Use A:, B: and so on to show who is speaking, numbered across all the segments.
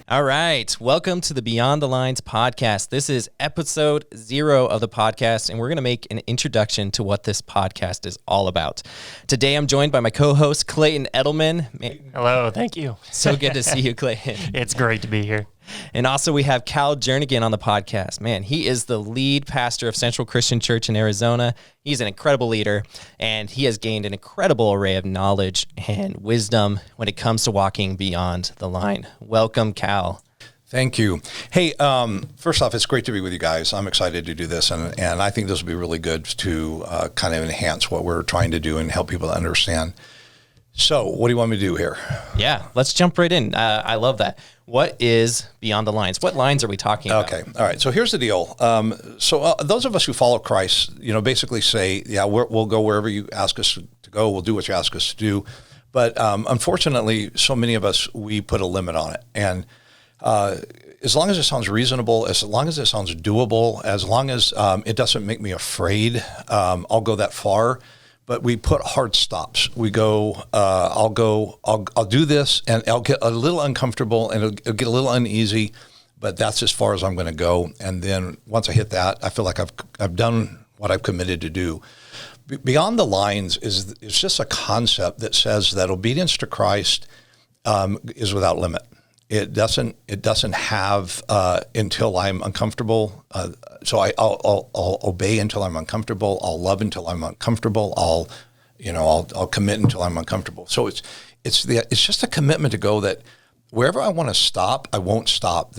A: All right. Welcome to the Beyond the Lines podcast. This is episode 0 of the podcast, and we're going to make an introduction to what this podcast is all about. Today, I'm joined by my co-host, Clayton Edelman.
B: Hello. Thank you.
A: So good to see you, Clayton.
B: It's great to be here.
A: And also, we have Cal Jernigan on the podcast. Man, he is the lead pastor of Central Christian Church in Arizona. He's an incredible leader, and he has gained an incredible array of knowledge and wisdom when it comes to walking beyond the line. Welcome, Cal.
C: Thank you. Hey, first off, it's great to be with you guys. I'm excited to do this, and I think this will be really good to kind of enhance what we're trying to do and help people to understand. So what do you want me to do here?
A: Yeah, let's jump right in. I love that. What is Beyond the Lines? What lines are we talking about?
C: Okay. All right. So here's the deal. So those of us who follow Christ, basically say, yeah, we'll go wherever you ask us to go. We'll do what you ask us to do. But unfortunately, so many of us, we put a limit on it. And as long as it sounds reasonable, as long as it sounds doable, as long as it doesn't make me afraid, I'll go that far. But we put hard stops. We go, I'll do this, and I'll get a little uncomfortable, and it'll get a little uneasy, but that's as far as I'm going to go. And then once I hit that, I feel like I've done what I've committed to do. Beyond the Lines is just a concept that says that obedience to Christ is without limit. It doesn't have until I'm uncomfortable. So I'll obey until I'm uncomfortable. I'll love until I'm uncomfortable. I'll commit until I'm uncomfortable. So it's just a commitment to go that wherever I want to stop, I won't stop.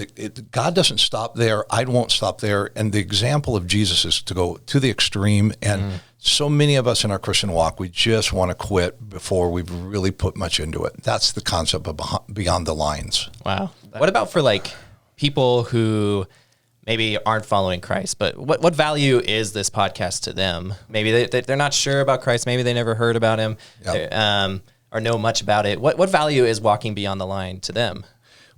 C: God doesn't stop there. I won't stop there. And the example of Jesus is to go to the extreme. And so many of us in our Christian walk, we just want to quit before we've really put much into it. That's the concept of Beyond the Lines.
A: Wow. What about for people who maybe aren't following Christ, but what value is this podcast to them? Maybe they're not sure about Christ. Maybe they never heard about him. Yep. Or know much about it. What value is walking beyond the line to them?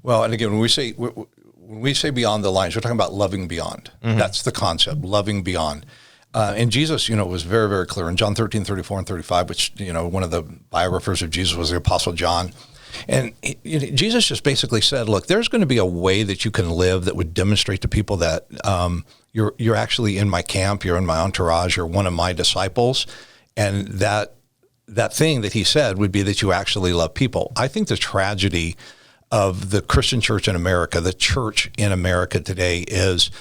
A: Well, and again,
C: when we say beyond the lines, we're talking about loving beyond. Mm-hmm. That's the concept, loving beyond. And Jesus, was very, very clear in John 13, 34 and 35, which, one of the biographers of Jesus was the Apostle John. And Jesus just basically said, look, there's going to be a way that you can live that would demonstrate to people that you're actually in my camp, you're in my entourage, you're one of my disciples. And that thing that he said would be that you actually love people. I think the tragedy of the Christian church in America, the church in America today is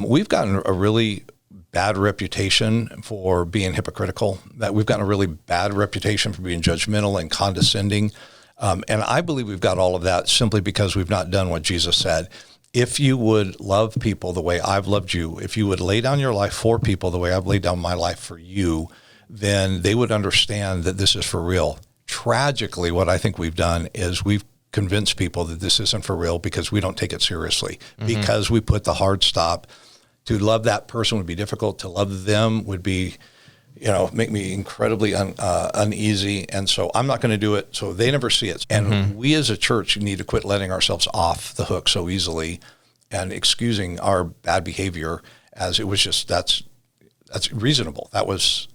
C: we've gotten a really bad reputation for being hypocritical, that we've gotten a really bad reputation for being judgmental and condescending. And I believe we've got all of that simply because we've not done what Jesus said. If you would love people the way I've loved you, if you would lay down your life for people the way I've laid down my life for you, then they would understand that this is for real. Tragically, what I think we've done is we've convinced people that this isn't for real because we don't take it seriously, because we put the hard stop. To love that person would be difficult. To love them would be, make me incredibly uneasy. And so I'm not going to do it. So they never see it. And we as a church need to quit letting ourselves off the hook so easily and excusing our bad behavior as it was just, that's reasonable. That was,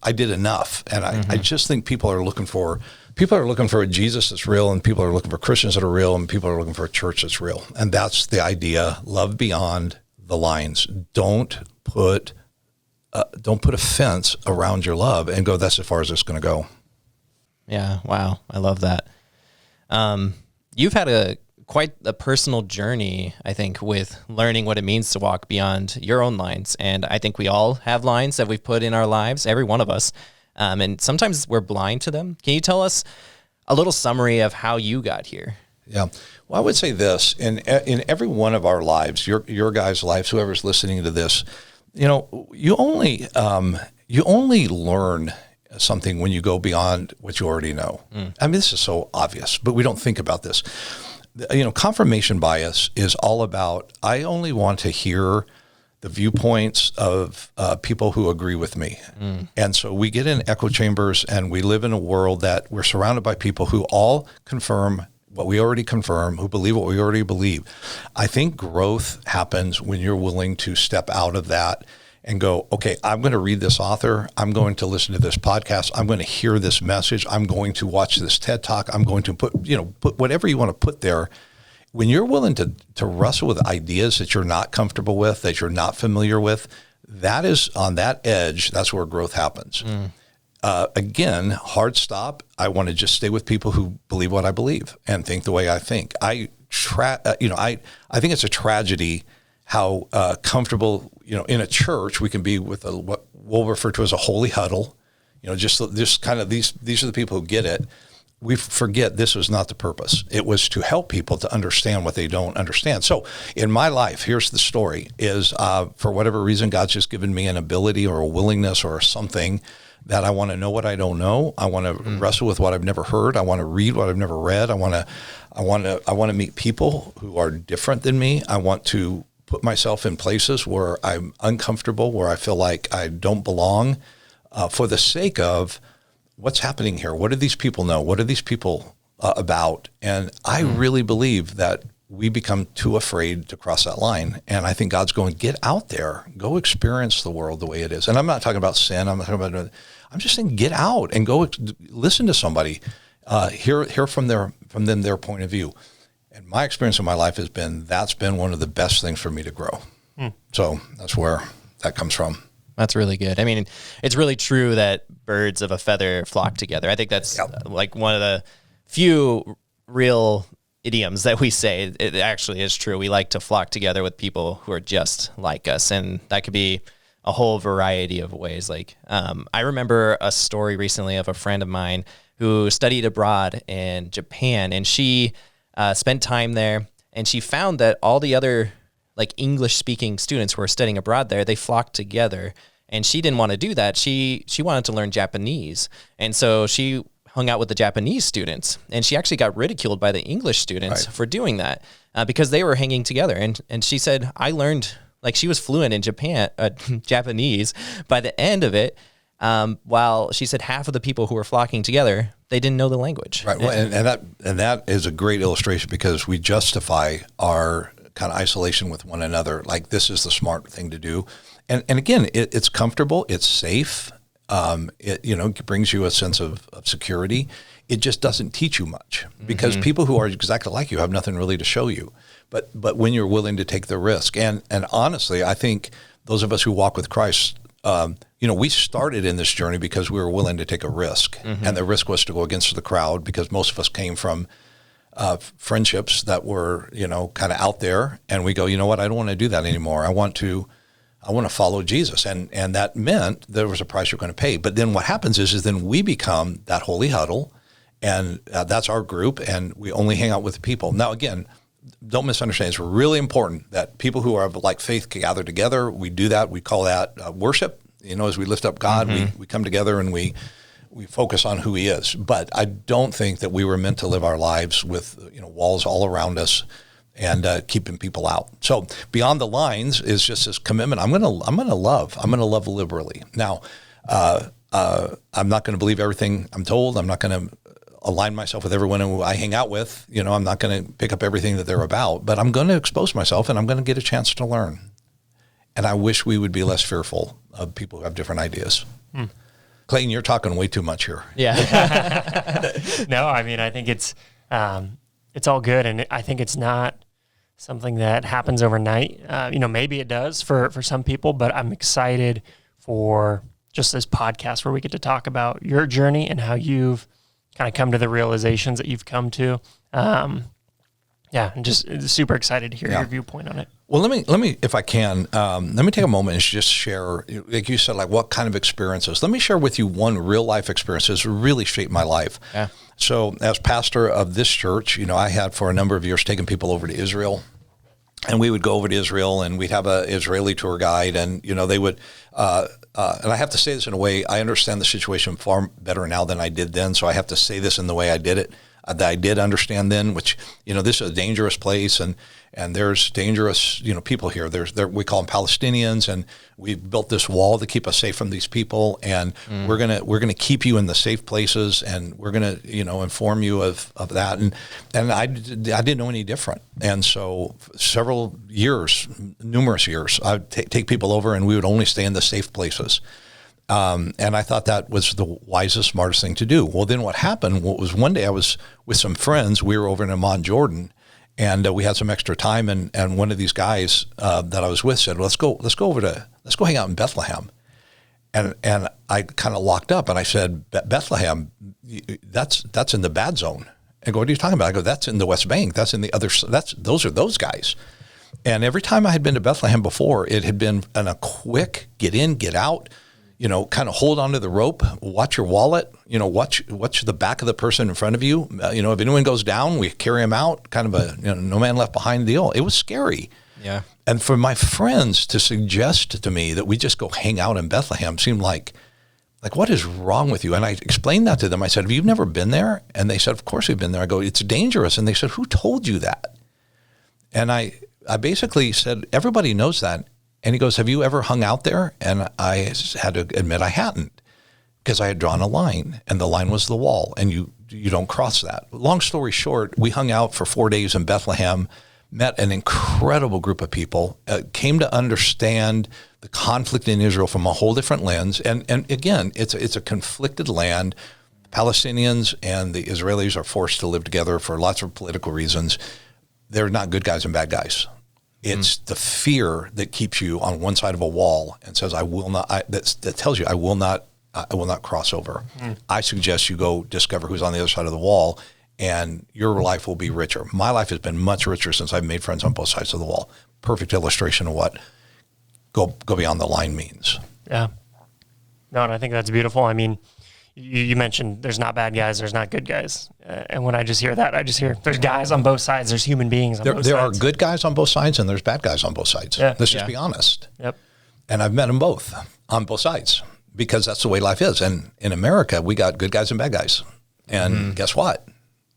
C: I did enough. And I just think people are looking for a Jesus that's real, and people are looking for Christians that are real, and people are looking for a church that's real. And that's the idea. Love beyond the lines. Don't put a fence around your love and go, that's as far as it's going to go.
A: Yeah. Wow. I love that. You've had quite a personal journey, I think, with learning what it means to walk beyond your own lines. And I think we all have lines that we've put in our lives, every one of us. And sometimes we're blind to them. Can you tell us a little summary of how you got here?
C: Yeah. Well, I would say this, in every one of our lives, your guys' lives, whoever's listening to this, you only learn something when you go beyond what you already know. I mean, this is so obvious, but we don't think about this. Confirmation bias is all about, I only want to hear the viewpoints of people who agree with me. And so we get in echo chambers, and we live in a world that we're surrounded by people who all confirm what we already confirm, who believe what we already believe. I think growth happens when you're willing to step out of that and go, okay, I'm going to read this author. I'm going to listen to this podcast. I'm going to hear this message. I'm going to watch this TED Talk. I'm going to put whatever you want to put there. when you're willing to wrestle with ideas that you're not comfortable with, that you're not familiar with, that is on that edge. That's where growth happens. Again, hard stop. I want to just stay with people who believe what I believe and think the way I think. I think it's a tragedy how comfortable, in a church we can be with what we'll refer to as a holy huddle. Just kind of these are the people who get it. We forget this was not the purpose. It was to help people to understand what they don't understand. So in my life, here's the story, is for whatever reason, God's just given me an ability or a willingness or something that I want to know what I don't know. I want to wrestle with what I've never heard. I want to read what I've never read. I want to meet people who are different than me. I want to put myself in places where I'm uncomfortable, where I feel like I don't belong, for the sake of what's happening here. What do these people know? What are these people about? And I really believe that we become too afraid to cross that line. And I think God's going, get out there, go experience the world the way it is. And I'm not talking about sin. I'm just saying, get out and go listen to somebody, hear from them, their point of view. And my experience in my life has been, that's been one of the best things for me to grow. So that's where that comes from.
A: That's really good. I mean, it's really true that birds of a feather flock together. I think that's like one of the few real idioms that we say. It actually is true. We like to flock together with people who are just like us. And that could be a whole variety of ways. Like, I remember a story recently of a friend of mine who studied abroad in Japan, and she spent time there, and she found that all the other like English speaking students who were studying abroad there, they flocked together, and she didn't want to do that. She wanted to learn Japanese. And so she hung out with the Japanese students, and she actually got ridiculed by the English students for doing that because they were hanging together. And she said, I learned, like, she was fluent in Japanese by the end of it. While she said half of the people who were flocking together, they didn't know the language.
C: Right. Well, and that is a great illustration, because we justify our kind of isolation with one another. Like, this is the smart thing to do. And again, it's comfortable. It's safe. It brings you a sense of security. It just doesn't teach you much, because people who are exactly like you have nothing really to show you. But when you're willing to take the risk, and honestly, I think those of us who walk with Christ, we started in this journey because we were willing to take a risk, and the risk was to go against the crowd, because most of us came from friendships that were, kind of out there, and we go, you know what, I don't want to do that anymore. I want to follow Jesus, and that meant there was a price you're going to pay. But then what happens is then we become that holy huddle, and that's our group, and we only hang out with people. Now, again, don't misunderstand. It's really important that people who are like faith gather together. We do that. We call that worship. As we lift up God, we come together and we focus on who He is. But I don't think that we were meant to live our lives with walls all around us and keeping people out. So beyond the lines is just this commitment. I'm gonna love. I'm gonna love liberally. Now, I'm not going to believe everything I'm told. I'm not going to align myself with everyone who I hang out with. I'm not going to pick up everything that they're about, but I'm going to expose myself, and I'm going to get a chance to learn. And I wish we would be less fearful of people who have different ideas. Clayton, you're talking way too much here.
A: Yeah.
B: No, I mean, I think it's all good. And I think it's not something that happens overnight. Maybe it does for some people, but I'm excited for just this podcast where we get to talk about your journey and how you've kind of come to the realizations that you've come to. I'm just super excited to hear your viewpoint on it.
C: Well, let me, if I can, let me take a moment and just share, like you said, like what kind of experiences. Let me share with you one real life experience that's really shaped my life. Yeah. So as pastor of this church, I had for a number of years taken people over to Israel, and we would go over to Israel, and we'd have an Israeli tour guide, and they would. And I have to say this in a way, I understand the situation far better now than I did then. So I have to say this in the way I did it, that I did understand then, which, this is a dangerous place, and there's dangerous, people here. We call them Palestinians, and we've built this wall to keep us safe from these people. And we're gonna keep you in the safe places, and we're gonna, inform you of that. And I didn't know any different. And so several years, numerous years, I'd take people over, and we would only stay in the safe places. And I thought that was the wisest, smartest thing to do. Well, then what happened was one day I was with some friends. We were over in Amman, Jordan, And we had some extra time, and one of these guys that I was with said, well, let's go hang out in Bethlehem. And I kind of locked up, and I said, Bethlehem, that's in the bad zone. And go, what are you talking about? I go, that's in the West Bank. That's in the other. Those are those guys. And every time I had been to Bethlehem before, it had been a quick get in, get out. Kind of hold onto the rope, watch your wallet, watch the back of the person in front of you. If anyone goes down, we carry them out, kind of a no man left behind deal. It was scary.
A: Yeah.
C: And for my friends to suggest to me that we just go hang out in Bethlehem seemed like what is wrong with you? And I explained that to them. I said, have you never been there? And they said, of course we've been there. I go, it's dangerous. And they said, who told you that? And I basically said, everybody knows that. And he goes, have you ever hung out there? And I had to admit I hadn't, because I had drawn a line, and the line was the wall, and you don't cross that. Long story short, we hung out for 4 days in Bethlehem, met an incredible group of people, came to understand the conflict in Israel from a whole different lens. And again, it's a conflicted land. The Palestinians and the Israelis are forced to live together for lots of political reasons. They're not good guys and bad guys. It's the fear that keeps you on one side of a wall and says, I will not, that tells you, I will not cross over. I suggest you go discover who's on the other side of the wall, and your life will be richer. My life has been much richer since I've made friends on both sides of the wall. Perfect illustration of what go beyond the line means.
B: Yeah. No, and I think that's beautiful. I mean, you mentioned there's not bad guys, there's not good guys. And when I just hear that, I just hear there's guys on both sides, there's human beings on both sides.
C: There are good guys on both sides, and there's bad guys on both sides.
B: Yeah.
C: Let's just be honest.
B: Yep.
C: And I've met them both on both sides, because that's the way life is. And in America, we got good guys and bad guys. And guess what?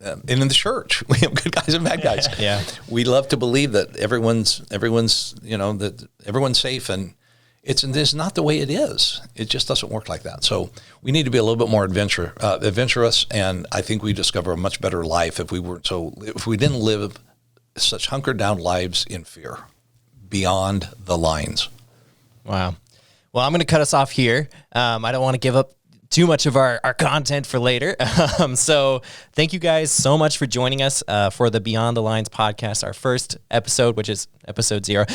C: And in the church, we have good guys and bad guys.
A: Yeah.
C: We love to believe that everyone's that everyone's safe, and it's not the way it is. It just doesn't work like that. So we need to be a little bit more adventurous, and I think we discover a much better life if we didn't live such hunkered down lives in fear beyond the lines.
A: Wow. Well, I'm going to cut us off here. I don't want to give up too much of our content for later. So thank you guys so much for joining us for the Beyond the Lines podcast, our first episode, which is episode 0.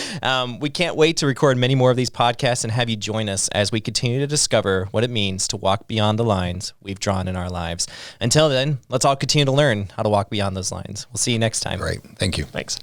A: We can't wait to record many more of these podcasts and have you join us as we continue to discover what it means to walk beyond the lines we've drawn in our lives. Until then, let's all continue to learn how to walk beyond those lines. We'll see you next time.
C: Great. Thank you.
B: Thanks.